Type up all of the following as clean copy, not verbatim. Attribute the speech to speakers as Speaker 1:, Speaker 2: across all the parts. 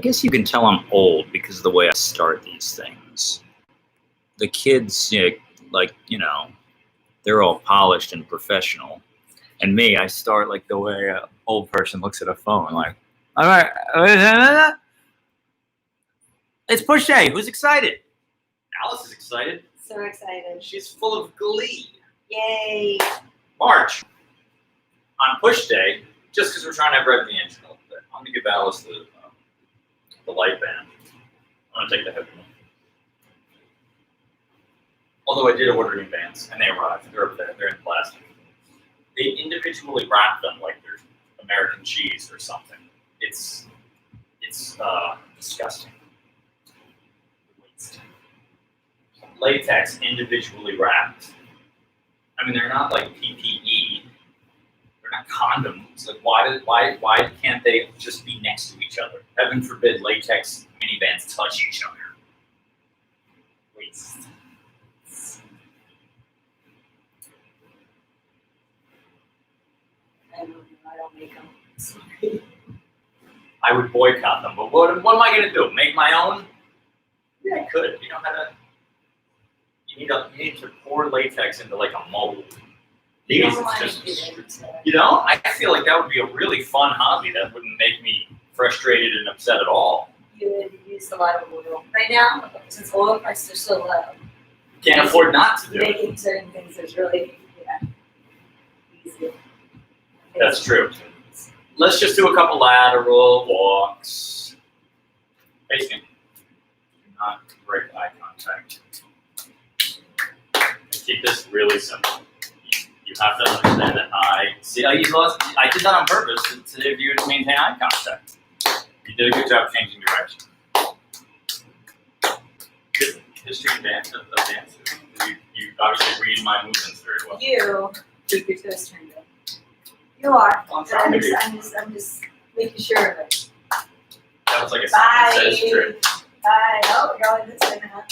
Speaker 1: guess you can tell I'm old because of the way I start these things. The kids, they're all polished and professional. And me, I start like the way an old person looks at a phone, like, all right, it's push day. Who's excited? Alice is excited.
Speaker 2: So excited.
Speaker 1: She's full of glee.
Speaker 2: Yay.
Speaker 1: March. On push day, just because we're trying to have rev the engine a little bit, I'm going to give Alice the light band. I'm going to take the heavy one. Although I did order new bands, and they arrived. They're over there. They're in plastic. They individually wrap them like they're American cheese or something. It's disgusting. Waste. Latex individually wrapped. I mean, they're not like PPE. They're not condoms. Like, why can't they just be next to each other? Heaven forbid latex minibands touch each other. Waste.
Speaker 2: I don't make them. Sorry.
Speaker 1: I would boycott them, but what am I going to do? Make my own? Yeah, I could. You know how to. You need to pour latex into like a mold.
Speaker 2: You
Speaker 1: These
Speaker 2: don't want
Speaker 1: just,
Speaker 2: to do it.
Speaker 1: you know, I feel like that would be a really fun hobby. That wouldn't make me frustrated and upset at all.
Speaker 2: You would use a lot of oil. Right now, since oil prices are so low,
Speaker 1: Can't afford not to do it.
Speaker 2: making certain things is really easy.
Speaker 1: That's true. Let's just do a couple lateral walks. Facing. Do not break eye contact. Keep this really simple. You have to understand that I did that on purpose to have you to maintain eye contact. You did a good job changing direction. Good history of dance. You obviously read my movements very well.
Speaker 2: You keep your toes turned up. You are.
Speaker 1: Well, I'm trying to be.
Speaker 2: I'm just making sure of it.
Speaker 1: That was like a
Speaker 2: Bye.
Speaker 1: sentence says trick.
Speaker 2: Bye. Oh, we're going this way now.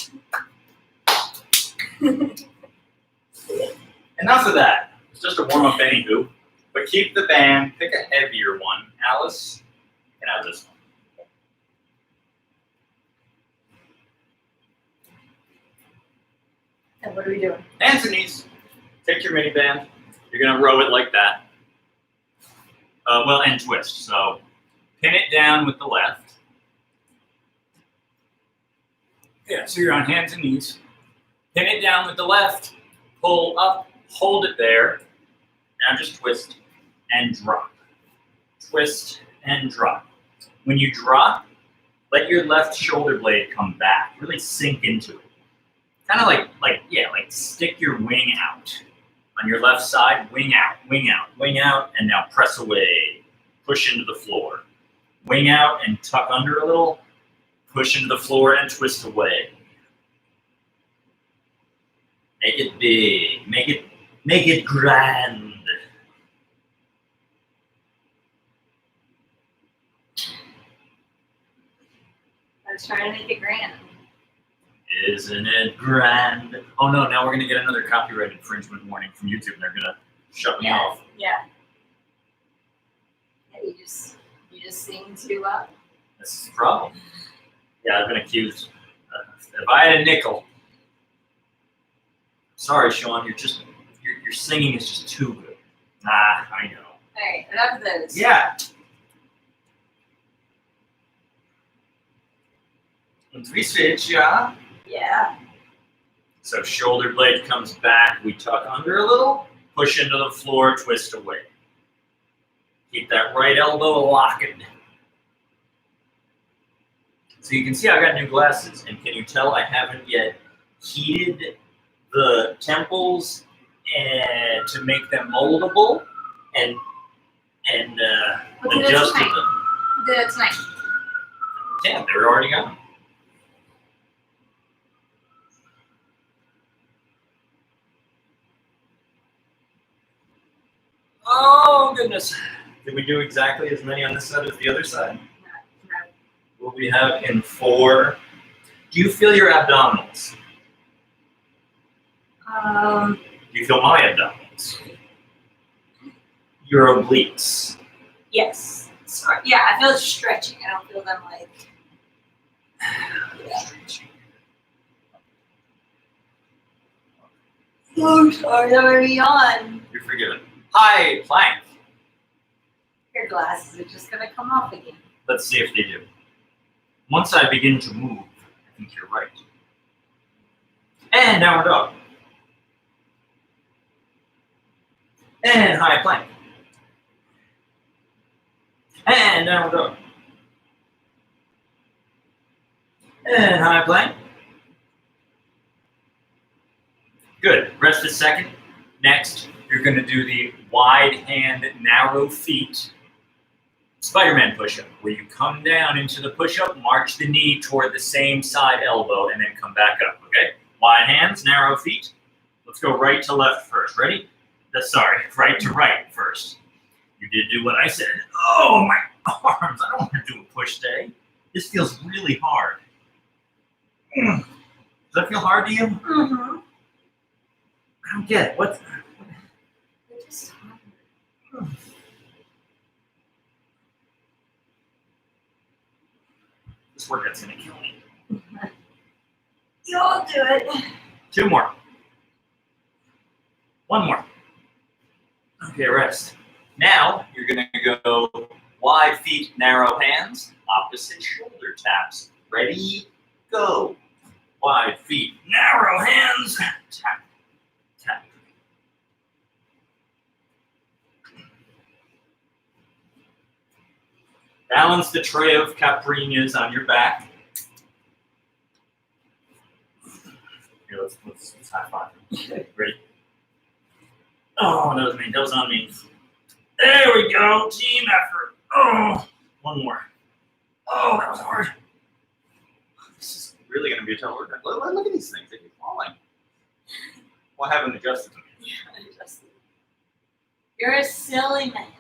Speaker 1: Enough of that. It's just a warm-up anywho. But keep the band. Pick a heavier one. Alice, you can have this one.
Speaker 2: And what are we doing?
Speaker 1: Hands and knees. Take your mini band. You're going to row it like that. And twist. So pin it down with the left. Yeah, so you're on hands and knees. Pin it down with the left. Pull up. Hold it there. Now just twist and drop. Twist and drop. When you drop, let your left shoulder blade come back. Really sink into it. Kind of like stick your wing out. On your left side, wing out, wing out, wing out, and now press away. Push into the floor. Wing out and tuck under a little. Push into the floor and twist away. Make it big. Make it grand.
Speaker 2: I was trying to make it grand.
Speaker 1: Isn't it grand? Oh no, now we're going to get another copyright infringement warning from YouTube and they're going to shut me off.
Speaker 2: Yeah. Yeah, you just sing too loud.
Speaker 1: This is the problem. Yeah, I've been accused. If I had a nickel. Sorry, Sean, your singing is just too good. I know.
Speaker 2: Alright, enough of those.
Speaker 1: Yeah. And we switch, yeah.
Speaker 2: Yeah.
Speaker 1: So shoulder blade comes back, we tuck under a little, push into the floor, twist away. Keep that right elbow locking. So you can see I got new glasses, and can you tell I haven't yet heated the temples and to make them moldable and adjusted them.
Speaker 2: We'll do that tonight.
Speaker 1: Yeah, they're already gone. Oh goodness. Did we do exactly as many on this side as the other side?
Speaker 2: No.
Speaker 1: What we have in 4. Do you feel your abdominals? Do you feel my abdominals? Your obliques?
Speaker 2: Yes. Sorry. Yeah, I feel it stretching. I don't feel them like Oh, sorry, I'm already on.
Speaker 1: You're forgiven. High plank.
Speaker 2: Your glasses are just gonna come off again.
Speaker 1: Let's see if they do. Once I begin to move, I think you're right. And downward dog. And high plank. And downward dog. And high plank. Good. Rest a second. Next, you're going to do the wide hand, narrow feet Spider-Man push-up, where you come down into the push-up, march the knee toward the same side elbow, and then come back up, okay? Wide hands, narrow feet. Let's go right to left first. Ready? Sorry, right to right first. You did do what I said. Oh, my arms. I don't want to do a push day. This feels really hard. Does that feel hard to you?
Speaker 2: Mm-hmm.
Speaker 1: I don't get it. What?
Speaker 2: They're just hard.
Speaker 1: This workout's going to kill me.
Speaker 2: You'll do it.
Speaker 1: 2 more. 1 more. Okay, rest. Now, you're going to go wide feet, narrow hands, opposite shoulder taps. Ready, go. Wide feet, narrow hands, tap, tap. Balance the tray of caipirinhas on your back. Here, let's high five. Ready? Oh, that was me. That was on me. There we go. Team effort. Oh, 1 more. Oh, that was hard. This is really going to be a tough workout. Look at these things. They keep falling. Well, I haven't adjusted them.
Speaker 2: Yeah, adjusted. You're a silly man.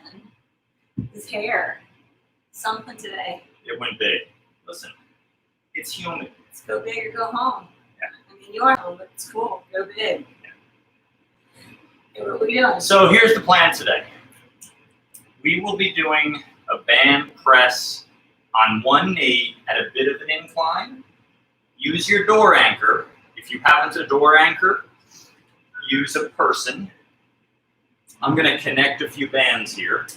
Speaker 2: His hair. Something today.
Speaker 1: It went big. Listen, it's human.
Speaker 2: Let's go big or go home.
Speaker 1: Yeah.
Speaker 2: I mean, you are home, but it's cool. Go big. Hey, what are we doing?
Speaker 1: So here's the plan today. We will be doing a band press on one knee at a bit of an incline. Use your door anchor. If you haven't a door anchor, use a person. I'm going to connect a few bands here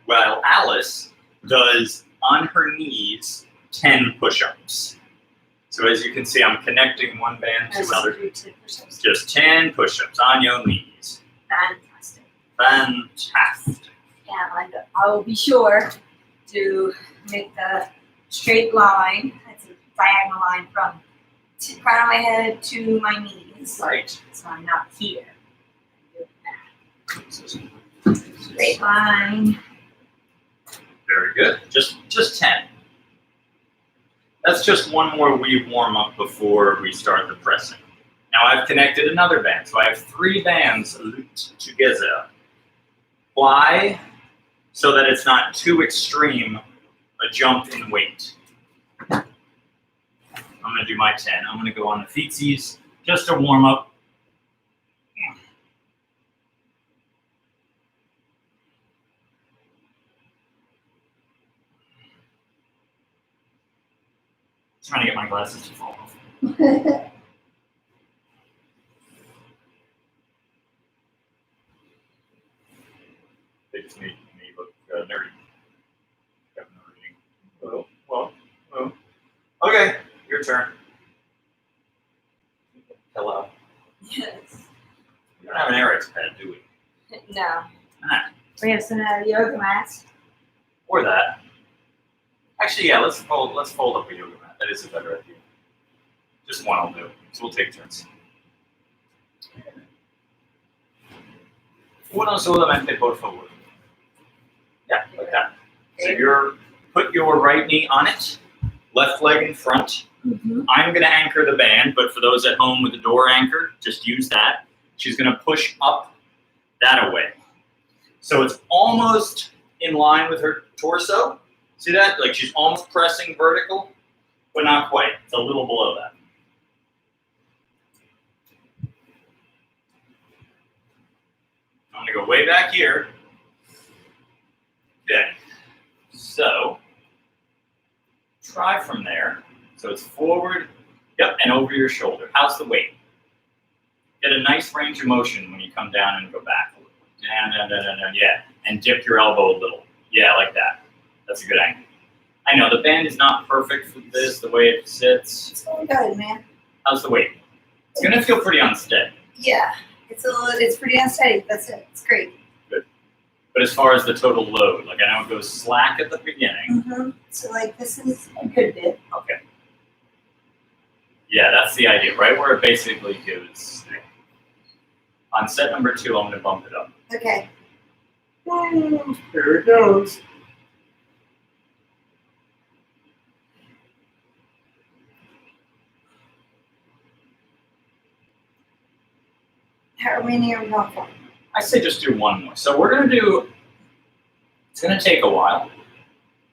Speaker 1: while Alice does on her knees 10 push-ups. So as you can see, I'm connecting one band to another. Just 10 push-ups on your knees.
Speaker 2: Fantastic.
Speaker 1: Fantastic.
Speaker 2: Yeah, and I will be sure to make the straight line, that's a diagonal line from the crown of my head to my knees.
Speaker 1: Right.
Speaker 2: So I'm not here. Straight line.
Speaker 1: Very good. Just 10. That's just one more wee warm up before we start the pressing. Now I've connected another band, so I have 3 bands looped together. Why? So that it's not too extreme a jump in weight. I'm going to do my 10. I'm going to go on the feetsies just to warm up. Trying to get my glasses to fall off. They just made me look nerdy. Oh. Okay, your turn. Hello.
Speaker 2: Yes.
Speaker 1: We don't have an Eric's pad, do we?
Speaker 2: No.
Speaker 1: Ah,
Speaker 2: We have some yoga mats.
Speaker 1: or that. Actually, yeah, let's fold up a yoga mat. That is a better idea. Just one will do. So we'll take turns. Uno solamente, por favor. Yeah, like that. So put your right knee on it, left leg in front.
Speaker 2: Mm-hmm.
Speaker 1: I'm going to anchor the band, but for those at home with the door anchor, just use that. She's going to push up that away. So it's almost in line with her torso. See that? Like she's almost pressing vertical, but not quite. It's a little below that. I'm going to go way back here. Okay. So try from there. So So it's forward, yep, and over your shoulder. How's the weight? Get a nice range of motion when you come down and go back a little. Down, yeah. And dip your elbow a little. Yeah, like that. That's a good angle. I know the band is not perfect for this, the way it sits.
Speaker 2: It's going good, man.
Speaker 1: How's the weight? It's gonna feel pretty unsteady.
Speaker 2: Yeah, it's pretty unsteady. That's it. It's great.
Speaker 1: Good. But as far as the total load, like I know it goes slack at the beginning.
Speaker 2: Mm-hmm. So like this is a good bit.
Speaker 1: Okay. Yeah, that's the idea, right where it basically goes. On set number 2, I'm gonna bump it up.
Speaker 2: Okay.
Speaker 1: There it goes.
Speaker 2: How many are we going for?
Speaker 1: I say just do one more. So we're gonna do, it's gonna take a while,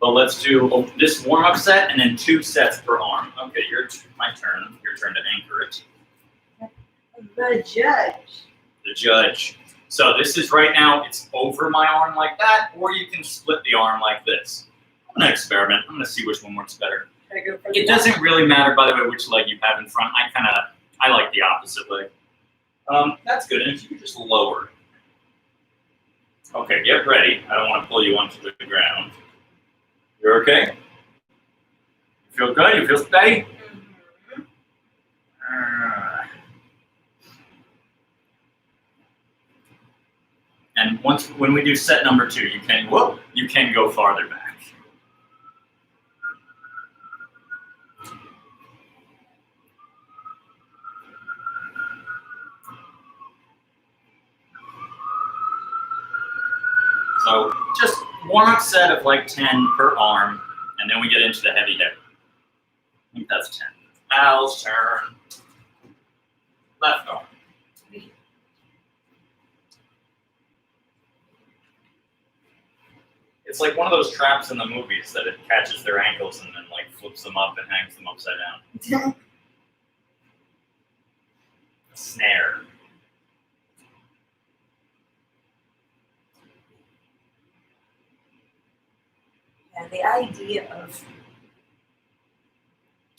Speaker 1: but let's do this warm-up set and then 2 sets per arm. Okay, my turn. Your turn to anchor it.
Speaker 2: The judge.
Speaker 1: The judge. So this is right now, it's over my arm like that, or you can split the arm like this. I'm gonna experiment. I'm gonna see which one works better.
Speaker 2: Should I go for
Speaker 1: It doesn't really matter, by the way, which leg you have in front. I like the opposite leg. That's good, and if you could just lower. Okay, get ready. I don't want to pull you onto the ground. You're okay? You feel good? You feel steady? And when we do set number 2, you can go farther back. So just warm-up set of like 10 per arm, and then we get into the heavy hit. I think that's 10. Al's turn. Left arm. It's like one of those traps in the movies that it catches their ankles and then like flips them up and hangs them upside down. Snare.
Speaker 2: Yeah, the idea of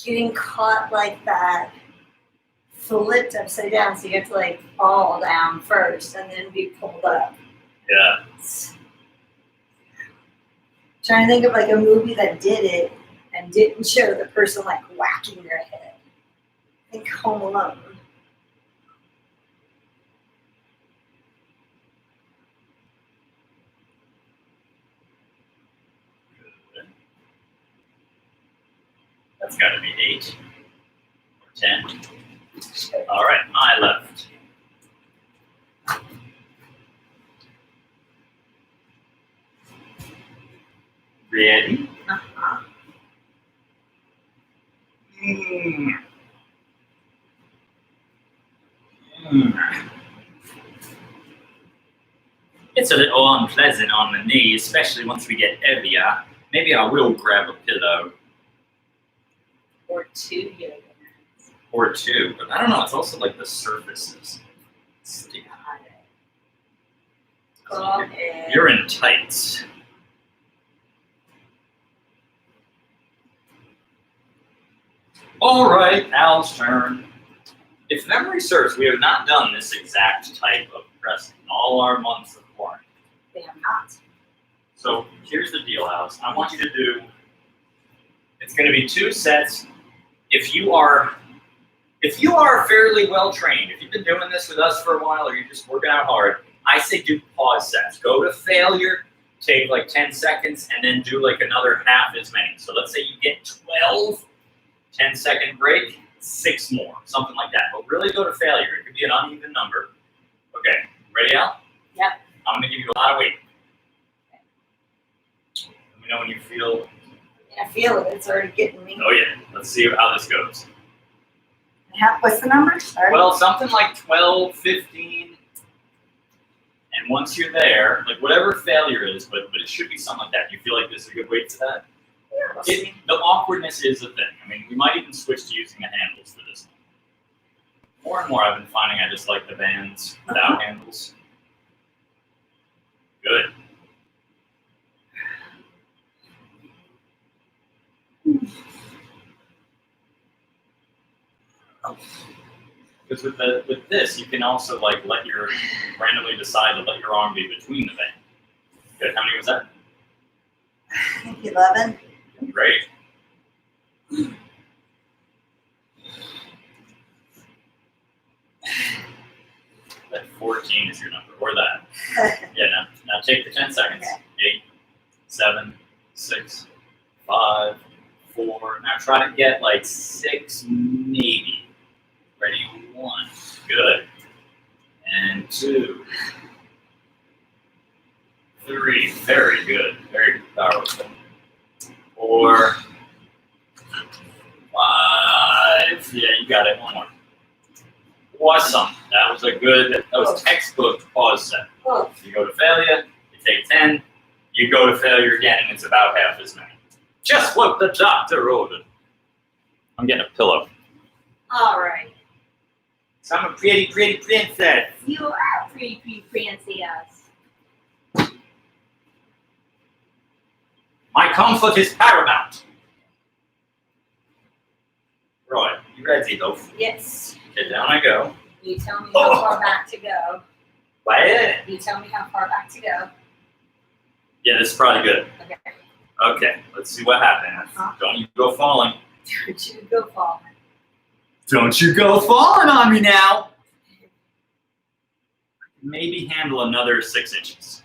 Speaker 2: getting caught like that, flipped upside down, so you have to like fall down first and then be pulled up.
Speaker 1: Yeah.
Speaker 2: Trying to think of like a movie that did it and didn't show the person like whacking their head. I think Home Alone.
Speaker 1: That's got to be 8 or 10. All right, my left. Ready?
Speaker 2: Uh-huh.
Speaker 1: It's a little unpleasant on the knee, especially once we get heavier. Maybe I will grab a pillow.
Speaker 2: Or 2 yoga mats.
Speaker 1: Or 2, but I don't know, it's also like the surfaces. Stick.
Speaker 2: Go ahead.
Speaker 1: You're in tights. All right, Al's turn. If memory serves, we have not done this exact type of pressing in all our months of porn.
Speaker 2: They have not.
Speaker 1: So here's the deal, Alice. I want you to do, it's going to be 2 sets. If you are fairly well trained, if you've been doing this with us for a while or you're just working out hard, I say do pause sets. Go to failure, take like 10 seconds, and then do like another half as many. So let's say you get 12, 10-second break, 6 more, something like that. But really go to failure. It could be an uneven number. Okay, ready, Al?
Speaker 2: Yep.
Speaker 1: I'm going to give you a lot of weight. Let me know when you feel.
Speaker 2: I feel it. It's already getting me.
Speaker 1: Oh yeah. Let's see how this goes.
Speaker 2: What's the number? Sorry.
Speaker 1: Well, something like 12, 15. And once you're there, like whatever failure is, but it should be something like that. You feel like this is a good weight for that?
Speaker 2: Yeah.
Speaker 1: The awkwardness is a thing. I mean, we might even switch to using the handles for this one. More and more I've been finding I just like the bands without handles. Good. Because with this, you can also like randomly decide to let your arm be between the band. Good. How many was that?
Speaker 2: I think 11.
Speaker 1: Great. That 14 is your number, or that. Yeah. Now take the 10 seconds.
Speaker 2: Okay.
Speaker 1: 8, 7, 6, 5, 4. Now try to get like 6, maybe. Ready? 1. Good. And 2. 3. Very good. Very powerful. 4. 5. Yeah, you got it. 1 more. Awesome. That was textbook pause set.
Speaker 2: Oh,
Speaker 1: You go to failure, you take 10, you go to failure again, and it's about half as many. Just what the doctor ordered. I'm getting a pillow.
Speaker 2: all right.
Speaker 1: So I'm a pretty princess.
Speaker 2: You are pretty princess.
Speaker 1: My comfort is paramount. Right, you ready, though?
Speaker 2: Yes.
Speaker 1: Okay, down I go.
Speaker 2: You tell me how far back to go.
Speaker 1: What?
Speaker 2: You tell me how far back to go.
Speaker 1: Yeah, this is probably good.
Speaker 2: Okay.
Speaker 1: Okay, let's see what happens. Don't you go falling.
Speaker 2: Don't you go falling.
Speaker 1: Don't you go falling on me now. Maybe handle another 6 inches.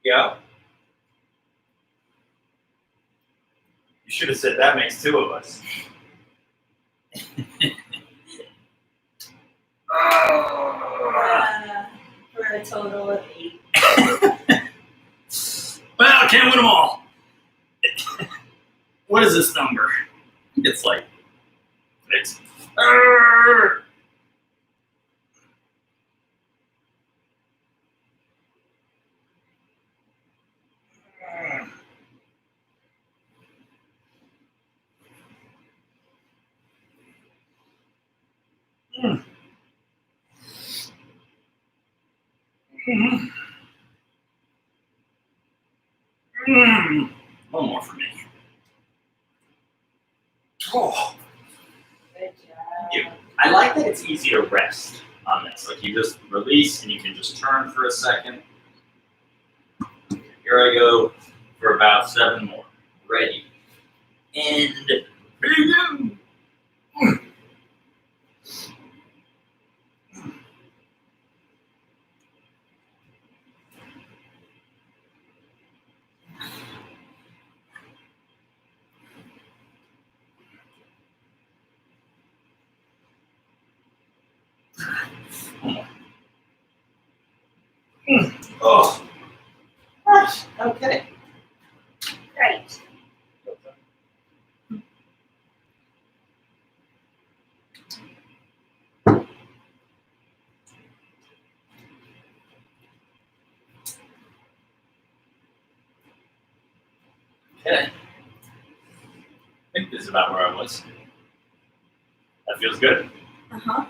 Speaker 1: Yeah. You should have said that makes 2 of us.
Speaker 2: For a total of 8.
Speaker 1: Well, I can't win them all. What is this number? It's like 6. One more for me. Oh,
Speaker 2: Good job.
Speaker 1: thank you. I like that it's easy to rest on this. Like you just release and you can just turn for a second. Here I go for about 7 more. Ready. And begin. Oh. Okay.
Speaker 2: Great.
Speaker 1: Okay. I think this is about where I was. That feels good.
Speaker 2: Uh-huh.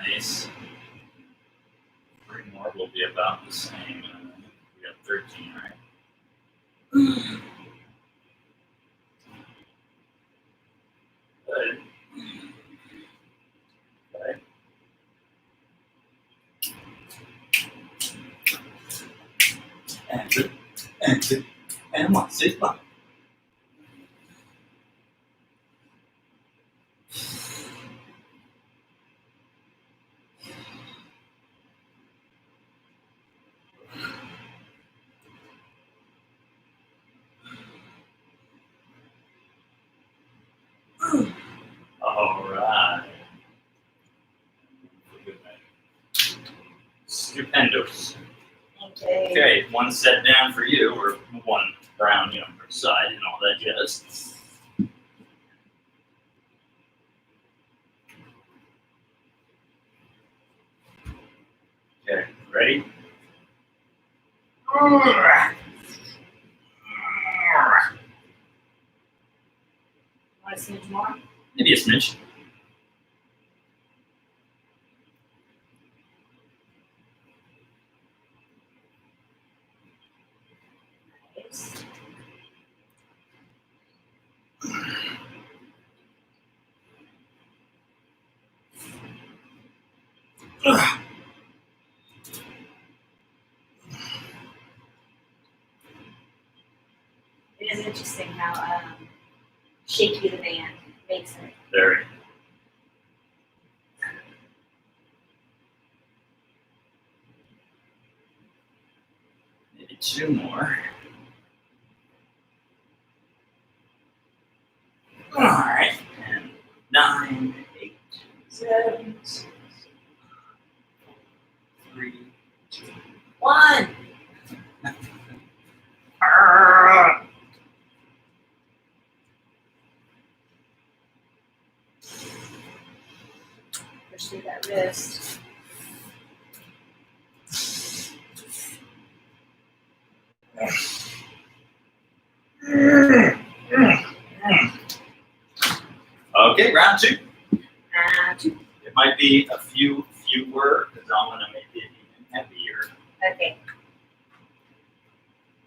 Speaker 1: Nice. 3 more will be about the same. We got 13, right? Good. Okay. And one, 6 bucks. All right. Stupendous.
Speaker 2: Okay.
Speaker 1: Okay, 1 set down for you, or 1 round, per side and all that jazz.
Speaker 2: Want to see more?
Speaker 1: Maybe a smidge.
Speaker 2: Nice. It is interesting how shaky the band makes it.
Speaker 1: Very. Maybe two more. All right. 10, 9, 8, 7, 6, 3, 2, 1.
Speaker 2: Push through that wrist.
Speaker 1: Okay, round 2.
Speaker 2: Two.
Speaker 1: It might be a few fewer because I'm gonna make it even heavier.
Speaker 2: Okay.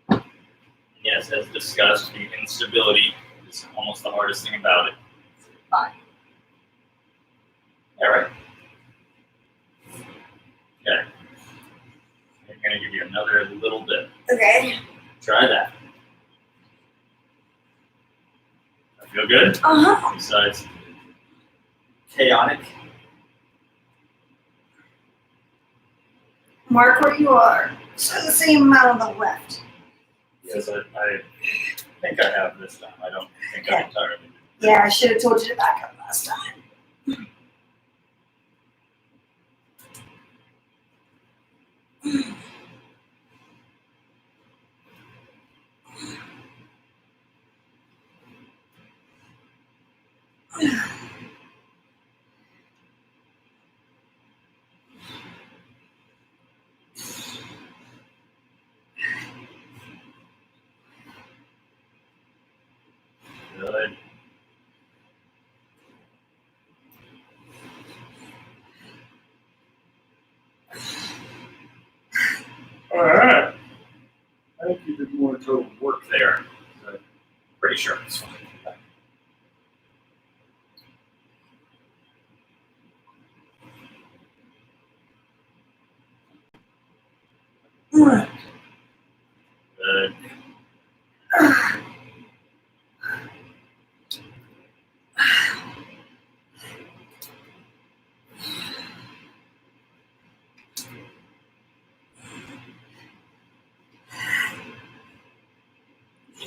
Speaker 1: And yes, as discussed, the instability is almost the hardest thing about it.
Speaker 2: Fine.
Speaker 1: All right. Okay. I'm gonna give you another little bit.
Speaker 2: Okay.
Speaker 1: Try that. I feel good.
Speaker 2: Uh-huh.
Speaker 1: Besides chaotic.
Speaker 2: Mark where you are. So the same amount on the left.
Speaker 1: Yes, I think I have this time. I don't think I entirely do.
Speaker 2: Yeah, I should have told you to back up last time.
Speaker 1: Good. All right. I think you did more total work there. I'm pretty sure it's fine. Good.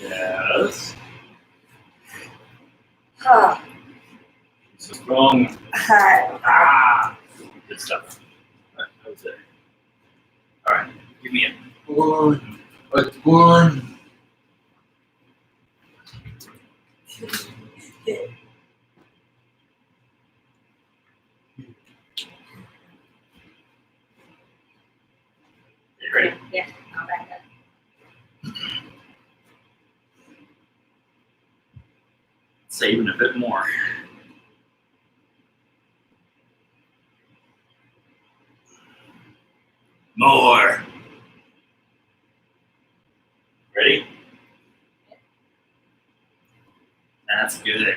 Speaker 1: Yes.
Speaker 2: Huh.
Speaker 1: So strong. Ah. Good stuff. All right, that was it. All right. Give me it.
Speaker 3: One. That's one.
Speaker 1: You ready?
Speaker 2: Yeah, I'll back up.
Speaker 1: Saving a bit more. More. Ready? That's good.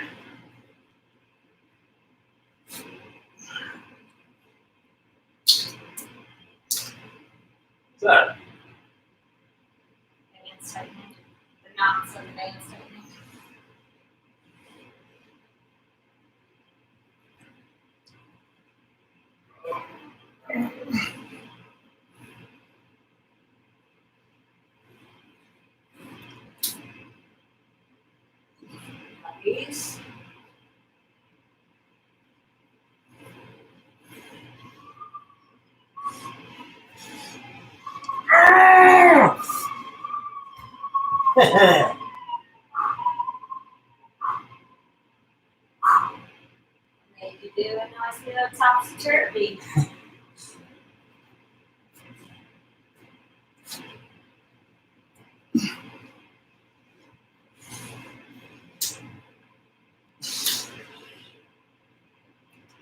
Speaker 1: What's that?
Speaker 2: Band's tightening. The knots on the band's tightening. These. Maybe do a nice little topsy-turvy.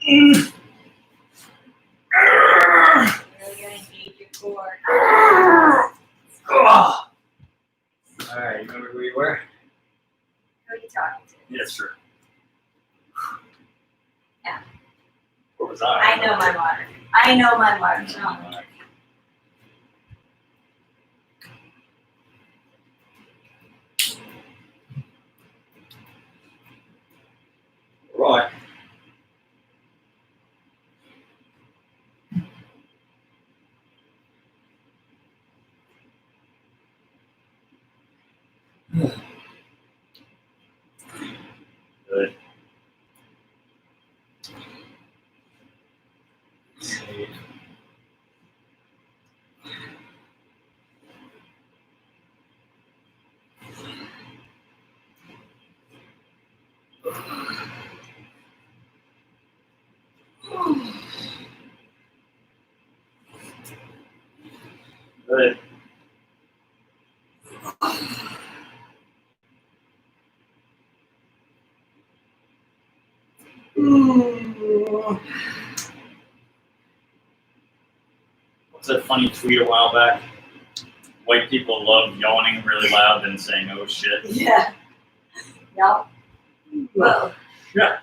Speaker 1: Mm.
Speaker 2: Really gonna engage your core.
Speaker 1: All right, you remember who you were?
Speaker 2: Who are you talking to?
Speaker 1: Yes, sure.
Speaker 2: Yeah.
Speaker 1: Where was
Speaker 2: I know my mark. I know my mark. No.
Speaker 1: Right. Good. See. Good. What's that funny tweet a while back? White people love yawning really loud and saying, oh shit.
Speaker 2: Yeah. Yep. Whoa.
Speaker 1: Yeah.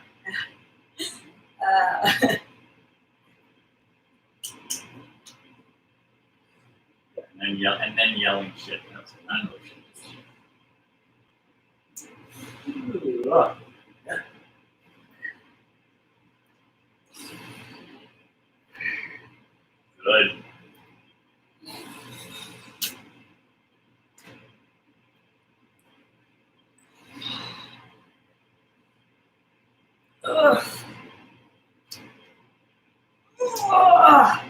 Speaker 1: And then yelling shit. That's I know shit. Ugh. Good. Ugh. Ugh.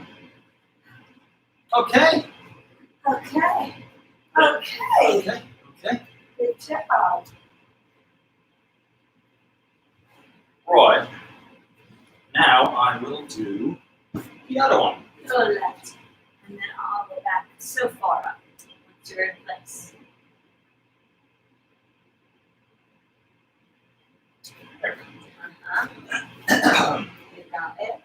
Speaker 1: Okay.
Speaker 2: Okay. Okay.
Speaker 1: Okay. Okay.
Speaker 2: Good job.
Speaker 1: Right. Now I will do the other one.
Speaker 2: Go left. And then I'll go back so far up. Once you're in place.
Speaker 1: There.
Speaker 2: Uh-huh. You got it.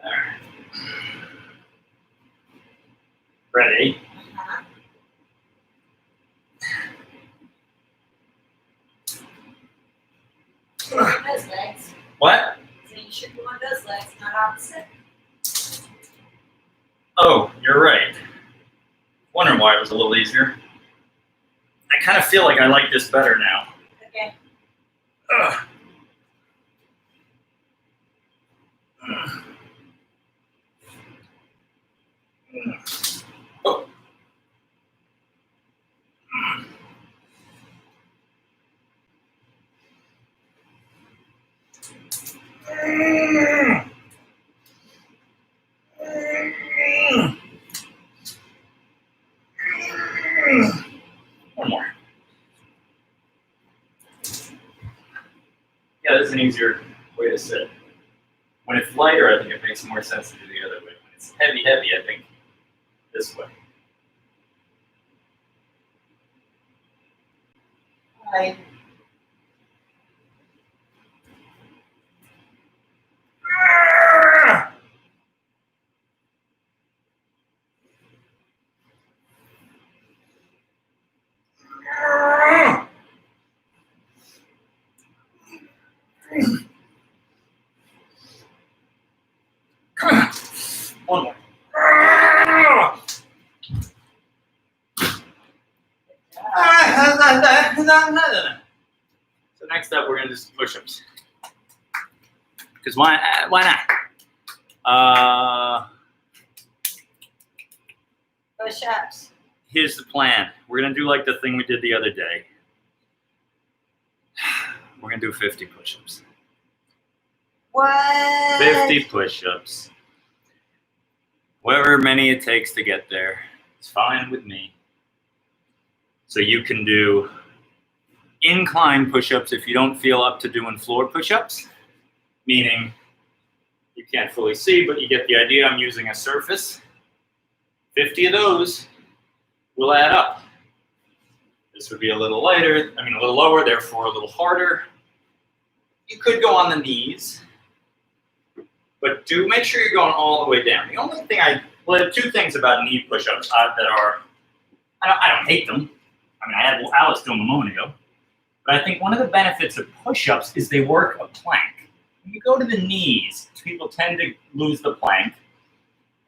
Speaker 1: All right. Ready?
Speaker 2: Uh-huh. On those legs.
Speaker 1: What?
Speaker 2: So you should go on those legs, not opposite.
Speaker 1: Oh, you're right. Wondering why it was a little easier. I kind of feel like I like this better now.
Speaker 2: Okay.
Speaker 1: Ugh. Ugh. Oh. One more. Yeah, that's an easier way to sit. When it's lighter, I think it makes more sense to do the other way. When it's heavy, I think this way.
Speaker 2: Right.
Speaker 1: One more. So next up, we're gonna do some push-ups. Because why not?
Speaker 2: Push-ups.
Speaker 1: Here's the plan. We're gonna do like the thing we did the other day. We're gonna do 50 push-ups.
Speaker 2: What?
Speaker 1: 50 push-ups. However many it takes to get there. It's fine with me. So you can do incline push-ups if you don't feel up to doing floor push-ups, meaning you can't fully see, but you get the idea. I'm using a surface. 50 of those will add up. This would be a little lighter, a little lower, therefore a little harder. You could go on the knees, but do make sure you're going all the way down. The only thing well, there are two things about knee push-ups that are, I don't hate them. I had Alice do them a moment ago. But I think one of the benefits of push-ups is they work a plank. When you go to the knees, people tend to lose the plank,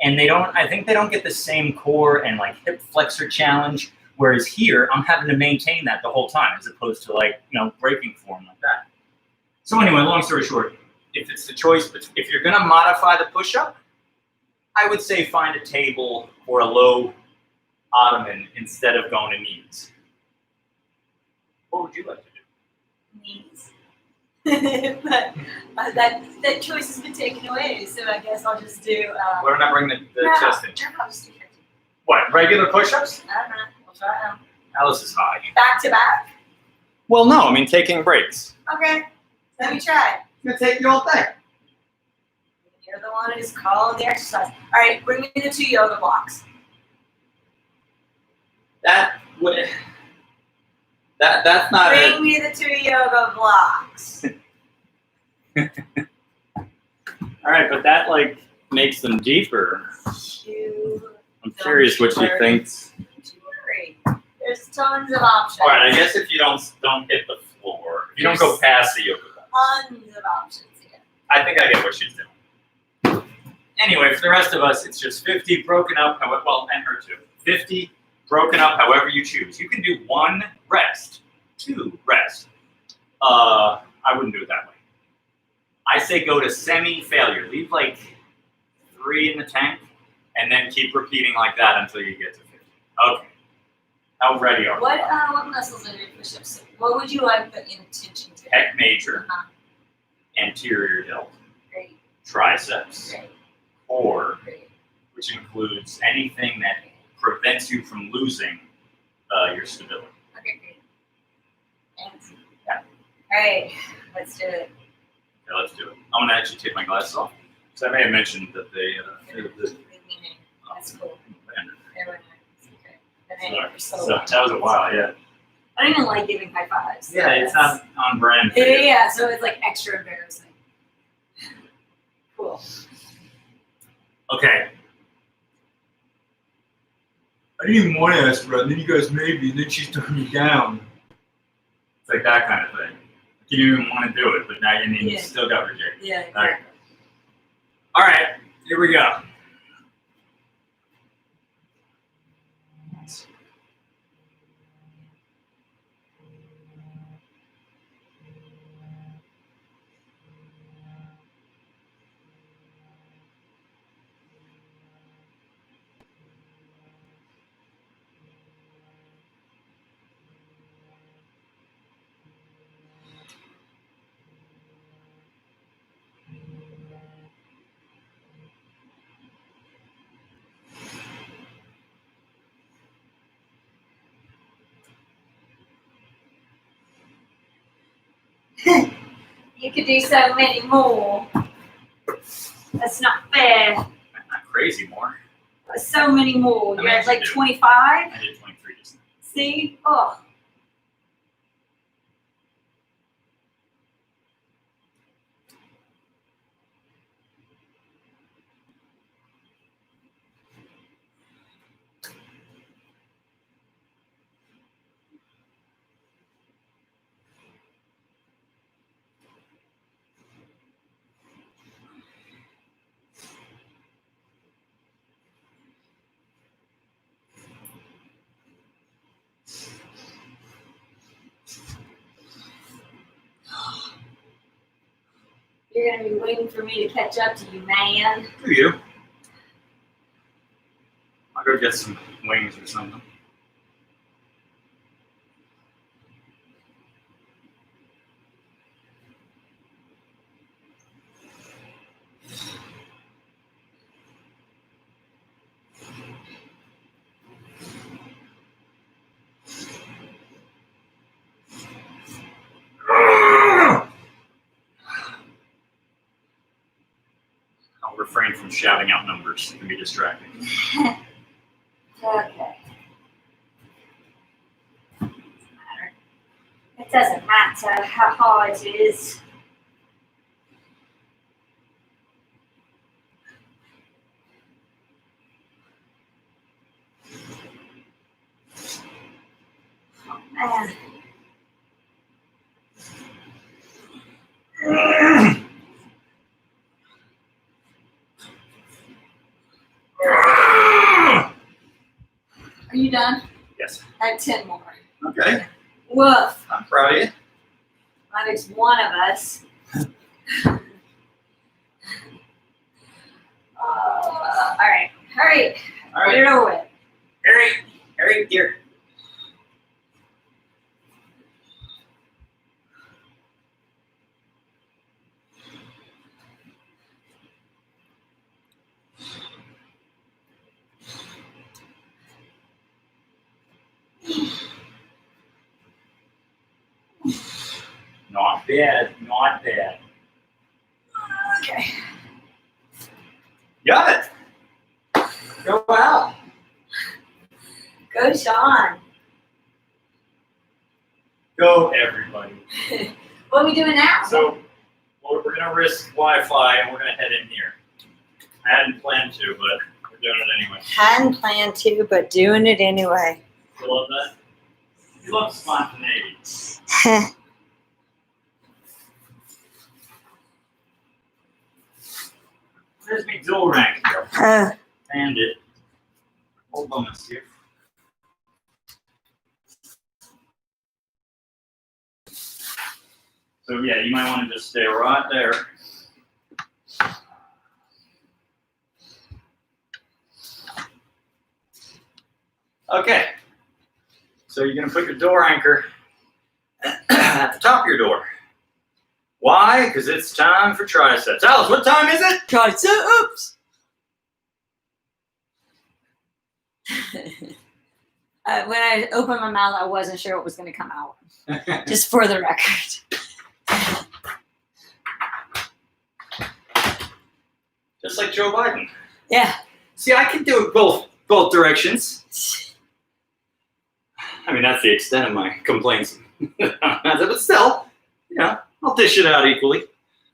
Speaker 1: and I think they don't get the same core and like hip flexor challenge. Whereas here, I'm having to maintain that the whole time, as opposed to breaking form like that. So anyway, long story short, if it's the choice, if you're gonna modify the push-up, I would say find a table or a low ottoman instead of going to knees. What would you like to do?
Speaker 2: Knees. But that choice has been taken away, so I guess I'll just do.
Speaker 1: Why don't I bring the chest in?
Speaker 2: I'll just do 50.
Speaker 1: What, regular push-ups?
Speaker 2: I don't know. We'll try them.
Speaker 1: Alice is high.
Speaker 2: Back to back.
Speaker 1: Well, no, taking breaks.
Speaker 2: Okay. Let me try.
Speaker 1: It's gonna take you all day.
Speaker 2: You're the one who's calling the exercise. All right, bring me the 2 yoga blocks.
Speaker 1: That's not
Speaker 2: Bring me the 2 yoga blocks.
Speaker 1: All right, but that makes them deeper. I'm curious what she thinks.
Speaker 2: Don't you worry. There's tons of options.
Speaker 1: All right, I guess if you don't hit the floor, if you don't go past the yoga block.
Speaker 2: Tons of options here.
Speaker 1: I think I get what she's doing. Anyway, for the rest of us, it's just 50 broken up, and her too. 50 broken up however you choose. You can do 1 rest, 2 rest. I wouldn't do it that way. I say go to semi-failure. Leave 3 in the tank, and then keep repeating like that until you get to 50. Okay. How ready are we?
Speaker 2: What muscles are your push-ups? What would you like the intention to?
Speaker 1: Pec major,
Speaker 2: Uh-huh.
Speaker 1: anterior delt,
Speaker 2: Great.
Speaker 1: triceps,
Speaker 2: Great.
Speaker 1: core,
Speaker 2: Great.
Speaker 1: which includes anything that prevents you from losing your stability.
Speaker 2: Okay, great. Thanks.
Speaker 1: Yeah.
Speaker 2: All right, let's do it.
Speaker 1: Okay, let's do it. I'm gonna actually take my glasses off. So I may have mentioned that
Speaker 2: That's cool. Very nice. Okay. Been
Speaker 1: Sorry.
Speaker 2: hanging for so
Speaker 1: So
Speaker 2: long.
Speaker 1: that was a while, yeah.
Speaker 2: I don't even like giving high fives. so
Speaker 1: Yeah, it's
Speaker 2: that's-
Speaker 1: not on brand. for
Speaker 2: Yeah,
Speaker 1: you.
Speaker 2: yeah, so it's extra embarrassing. Cool.
Speaker 1: Okay.
Speaker 3: I didn't even want to ask her, and then you guys made me, and then she turned me down.
Speaker 1: It's like that kind of thing. You didn't even want to do it, but now you
Speaker 2: Yeah.
Speaker 1: still got rejected.
Speaker 2: Yeah,
Speaker 1: All right.
Speaker 2: exactly.
Speaker 1: All right, here we go.
Speaker 2: You could do so many more. That's not fair.
Speaker 1: Not crazy more.
Speaker 2: So many more.
Speaker 1: How
Speaker 2: You
Speaker 1: many
Speaker 2: had
Speaker 1: did you do?
Speaker 2: 25.
Speaker 1: I did 23 just now.
Speaker 2: See? Oh. You're gonna be waiting for me to catch up to you, man.
Speaker 1: Do you? I'll go get some wings or something. I'll refrain from shouting out numbers. It can be distracting.
Speaker 2: Okay. It doesn't matter how hard it is. Oh man. Are you done?
Speaker 1: Yes.
Speaker 2: I have 10 more.
Speaker 1: Okay.
Speaker 2: Woof.
Speaker 1: I'm proud of you.
Speaker 2: That makes one of us. All right. Hurry.
Speaker 1: All
Speaker 2: Get it
Speaker 1: right.
Speaker 2: over with.
Speaker 1: Harry, here. Not bad. Not bad.
Speaker 2: Okay.
Speaker 1: Got it. Go out.
Speaker 2: Go, Sean.
Speaker 1: Go, everybody.
Speaker 2: What are we doing now?
Speaker 1: So, we're going to risk Wi-Fi and we're going to head in here. I hadn't planned to, but we're doing it anyway.
Speaker 2: Hadn't planned to, but doing it anyway.
Speaker 1: You love that? You love spontaneity. There's me dual rank here. And it. Hold on a second. So yeah, you might want to just stay right there. Okay. So you're gonna put your door anchor at the top of your door. Why? Because it's time for triceps. Alice, what time is it?
Speaker 2: Triceps. When I opened my mouth, I wasn't sure what was going to come out. Just for the record.
Speaker 1: Just like Joe Biden.
Speaker 2: Yeah.
Speaker 1: See, I can do it both directions. I mean, that's the extent of my complaints. But still, you know, I'll dish it out equally.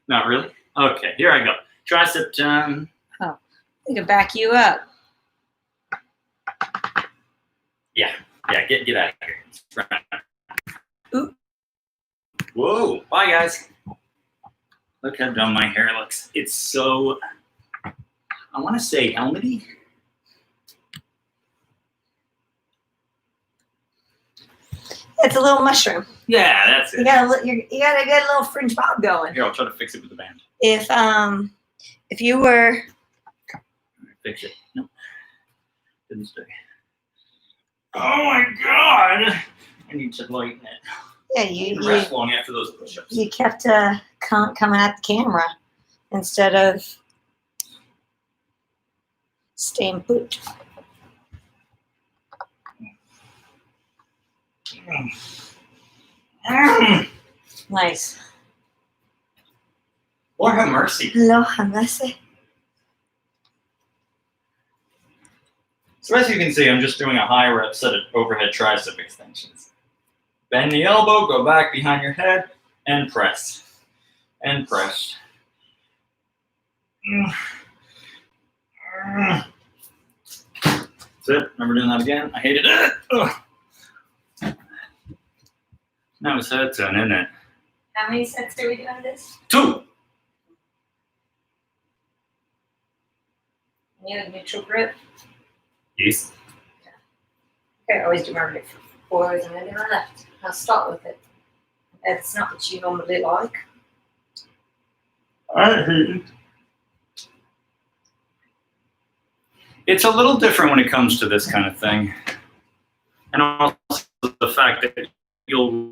Speaker 1: Not really. Okay, here I go. Tricep time.
Speaker 2: We can back you up.
Speaker 1: Yeah, get out of here. It's right.
Speaker 2: Oop.
Speaker 1: Whoa, bye guys. Look how dumb my hair looks. It's so, I want to say helmety.
Speaker 2: It's a little mushroom.
Speaker 1: Yeah, that's
Speaker 2: You
Speaker 1: it.
Speaker 2: got a good little fringe bob going.
Speaker 1: Here, I'll try to fix it with the band.
Speaker 2: If you were
Speaker 1: Fix it. Nope. Didn't stay. Oh my god! I need to lighten it.
Speaker 2: yeah
Speaker 1: I didn't rest long after those push-ups.
Speaker 2: you kept coming at the camera instead of staying put. Nice.
Speaker 1: Lord have mercy.
Speaker 2: Lord have mercy.
Speaker 1: So as you can see, I'm just doing a high rep set of overhead tricep extensions. Bend the elbow, go back behind your head, and press. And press. That's it. Never doing that again. I hated it. Ugh. That was head turn, isn't it?
Speaker 2: How many sets are we doing this?
Speaker 1: 2.
Speaker 2: You have neutral grip.
Speaker 1: Yes.
Speaker 2: Okay, I always do my right foot forwards and then do my left. I'll start with it. That's not what you normally like.
Speaker 1: I hate it. It's a little different when it comes to this kind of thing. And also the fact that you'll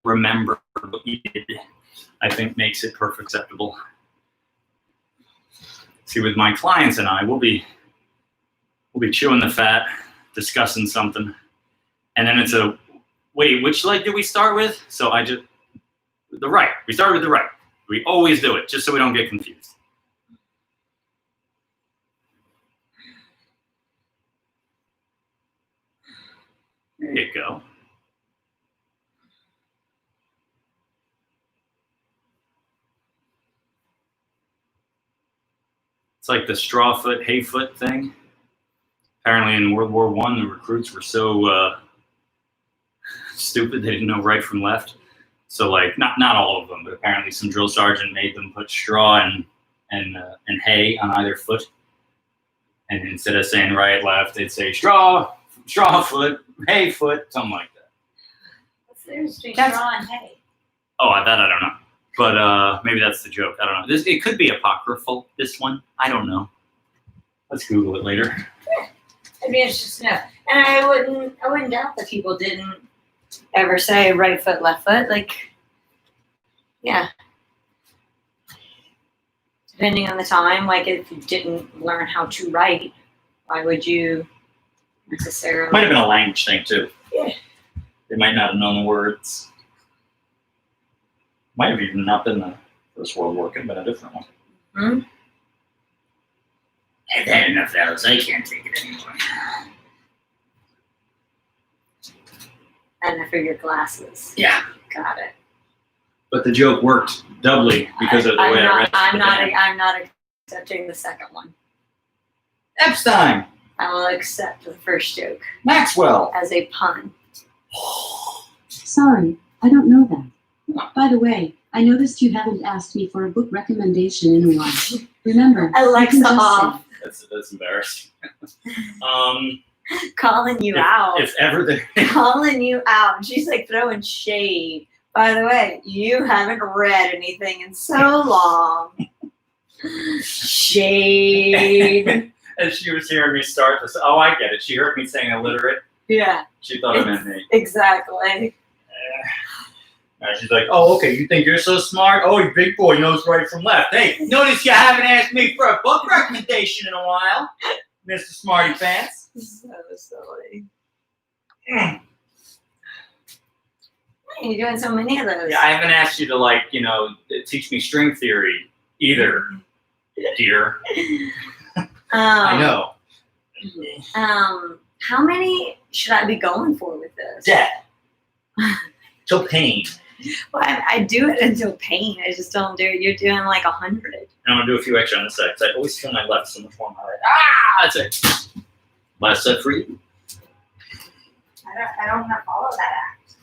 Speaker 1: remember what you did, I think makes it perfectly acceptable. See, with my clients and I, we'll be chewing the fat, discussing something, and then it's a, wait, which leg did we start with? So the right. We started with the right. We always do it, just so we don't get confused. There you go. It's like the straw foot, hay foot thing. Apparently in World War I, the recruits were so stupid they didn't know right from left. So like, not all of them, but apparently some drill sergeant made them put straw and hay on either foot. And instead of saying right, left, they'd say straw foot, hay foot, something like that.
Speaker 2: What's the difference between straw and hay?
Speaker 1: Oh, that I don't know. But maybe that's the joke. I don't know. It could be apocryphal, this one. I don't know. Let's Google it later.
Speaker 2: It'd be interesting to know. And I wouldn't doubt that people didn't ever say right foot, left foot. Like, yeah. Depending on the time, like if you didn't learn how to write, why would you necessarily?
Speaker 1: Might have been a language thing too.
Speaker 2: Yeah.
Speaker 1: They might not have known the words. Might have even not been the First World War. Could have been a different one.
Speaker 2: Hmm?
Speaker 1: I've had enough, fellas. I can't take it anymore.
Speaker 2: And for your glasses.
Speaker 1: Yeah.
Speaker 2: Got it.
Speaker 1: But the joke worked doubly because of the way I read it.
Speaker 2: I'm not accepting the second one.
Speaker 1: Epstein.
Speaker 2: I will accept the first joke
Speaker 1: Maxwell.
Speaker 2: as a pun.
Speaker 4: Sorry, I don't know that. By the way, I noticed you haven't asked me for a book recommendation in a while. Remember,
Speaker 2: Alexa
Speaker 4: you can just
Speaker 2: off.
Speaker 1: That's embarrassing.
Speaker 2: Calling you out.
Speaker 1: If ever there.
Speaker 2: Calling you out. She's like throwing shade. By the way, you haven't read anything in so long. Shade.
Speaker 1: As she was hearing me start this, oh, I get it. She heard me saying illiterate.
Speaker 2: Yeah,
Speaker 1: She thought it meant me.
Speaker 2: exactly.
Speaker 1: And she's like, oh, okay, you think you're so smart? Oh, you big boy knows right from left. Hey, notice you haven't asked me for a book recommendation in a while, Mr. Smarty Pants.
Speaker 2: So silly. You're doing so many of those.
Speaker 1: Yeah, I haven't asked you to, like, teach me string theory either, dear. I know.
Speaker 2: How many should I be going for with this?
Speaker 1: Dead. Till pain.
Speaker 2: Well, I do it until pain. I just don't do it. You're doing like 100.
Speaker 1: And I'm going to do a few extra on the side, because I always feel my left so much more on my right. Ah, that's it. Last set for you.
Speaker 2: I don't want to follow that act.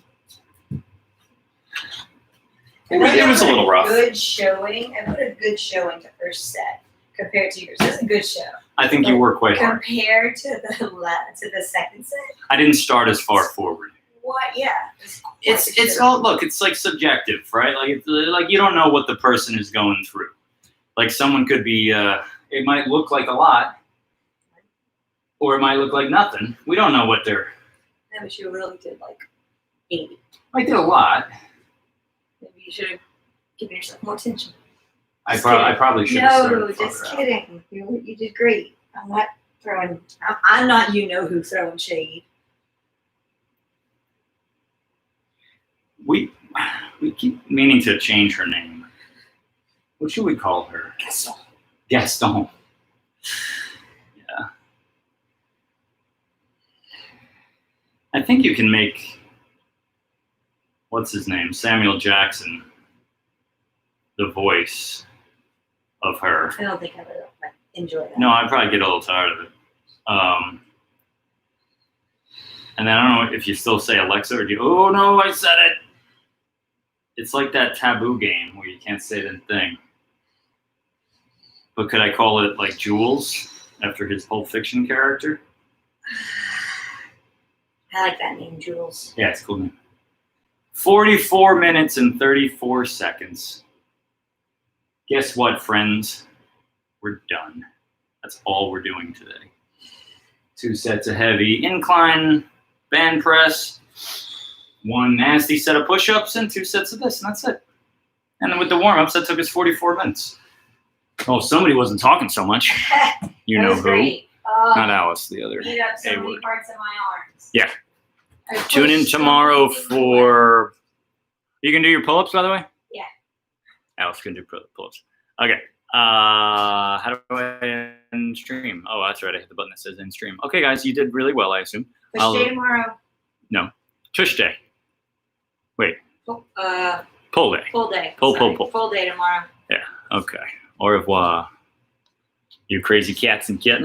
Speaker 1: It was a little rough.
Speaker 2: Good showing. I put a good showing to first set compared to yours. That's a good show.
Speaker 1: I think you worked quite hard.
Speaker 2: Compared to the second set.
Speaker 1: I didn't start as far forward.
Speaker 2: What? Yeah.
Speaker 1: It's all, look, it's like subjective, right? Like like you don't know what the person is going through. Like someone could be it might look like a lot, or it might look like nothing. We don't know what they're.
Speaker 2: No, but you really did like 80.
Speaker 1: I did a lot.
Speaker 2: Maybe you should have given yourself more attention.
Speaker 1: I probably should have started
Speaker 2: No, just
Speaker 1: farther out.
Speaker 2: kidding. You did great. I'm not throwing. I'm not who throwing shade.
Speaker 1: We keep meaning to change her name. What should we call her? Gaston. Yeah. I think you can make, what's his name? Samuel Jackson, the voice of her.
Speaker 2: I don't think I would enjoy that.
Speaker 1: No, I'd probably get a little tired of it. And then I don't know if you still say Alexa or do you, oh no, I said it. It's like that taboo game where you can't say the thing. But could I call it like Jules after his Pulp Fiction character?
Speaker 2: I like that name, Jules.
Speaker 1: Yeah, it's a cool name. 44 minutes and 34 seconds. Guess what, friends? We're done. That's all we're doing today. 2 sets of heavy incline band press, 1 nasty set of push-ups, and 2 sets of this, and that's it. And then with the warm-ups, that took us 44 minutes. Oh, somebody wasn't talking so much. You
Speaker 2: That
Speaker 1: know
Speaker 2: was
Speaker 1: who.
Speaker 2: great.
Speaker 1: Not Alice, the other.
Speaker 2: Beat up so many
Speaker 1: A-word.
Speaker 2: parts of my arms.
Speaker 1: Yeah.
Speaker 2: I
Speaker 1: Tune in
Speaker 2: pushed so
Speaker 1: tomorrow
Speaker 2: many things
Speaker 1: for... You can do your pull-ups, by the way?
Speaker 2: Yeah.
Speaker 1: Alice can do pull-ups. Okay. How do I end stream? Oh, that's right. I hit the button that says end stream. Okay, guys, you did really well, I assume.
Speaker 2: Push day tomorrow.
Speaker 1: Tush day. Wait,
Speaker 2: Full
Speaker 1: pull day.
Speaker 2: day.
Speaker 1: Pull,
Speaker 2: Sorry,
Speaker 1: pull.
Speaker 2: Full day tomorrow.
Speaker 1: Okay. Au revoir. You crazy cats and kittens.